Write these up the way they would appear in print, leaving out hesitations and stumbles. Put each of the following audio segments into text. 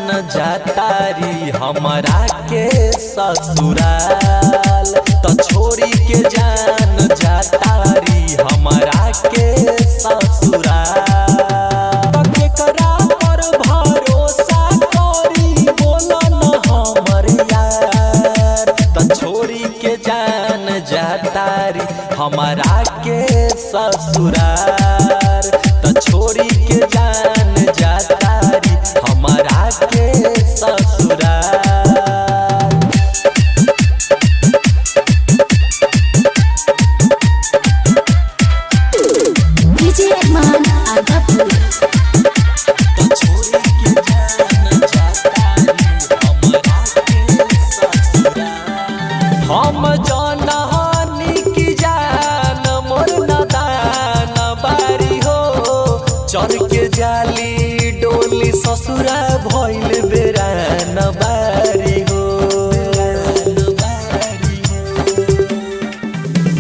जान जातारी हमरा के ससुराल, तो छोड़ी के जान जातारी हमरा के ससुराल। केकरा पर भरोसा करी बोला न हमर यार, तो छोड़ी के जान जातारी हमरा के ससुराल, तो छोड़ी के जान जातारी हमरा के ससुराल। डीजे अरमान आगापुर। तो छोड़ी के जान जातारी हमरा के ससुराल। हम जानहानी की जान मोर नदान बारी हो, चढ़ के जाली डोली ससुरा भइल बेरान बारी हो।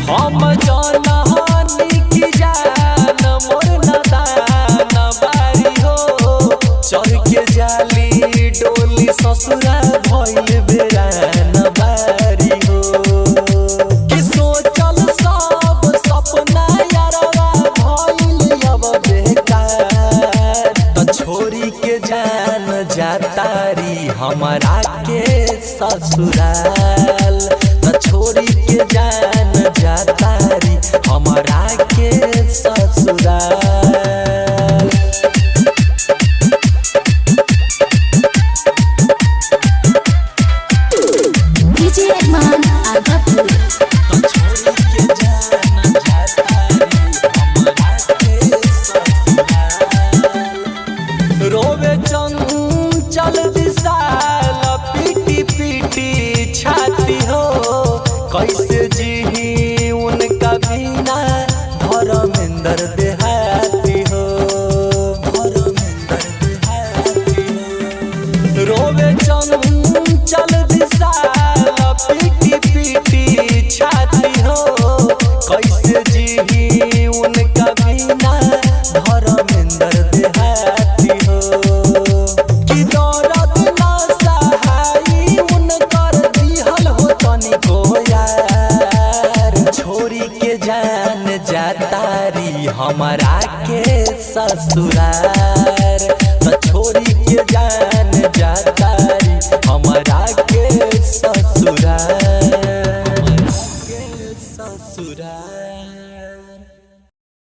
हम जानहानी की जान मोर नदान बारी हो, चढ़ के जाली डोली ससुरा भइल बेरान बारी हो। कि सोचल सब सपना यारवा भइल अब बेकार, तो छोड़ी के जान जातारी हमरा के ससुराल, तो छोड़ी के जान जातारी हमरा के ससुराल। डीजे अरमान आगापुर। तो छोड़ी के जान जातारी हमरा के ससुराल। रोवे चंचल विशाल पीटी पीटी छाती हो, कैसे जीही उनका बिना धर्मेंद्र देहाती हो, धर्मेंद्र देहाती हो। रोवे चंचल विशाल पीटी पीटी छाती हो, कैसे जीही उनका बिना धर्मेंद्र देहाती हो। कि दर्द ना सहाई उनकर दिहल हो तनिको यार, छोड़ी के जान जातारी हमरा के ससुराल, तो छोड़ी के जान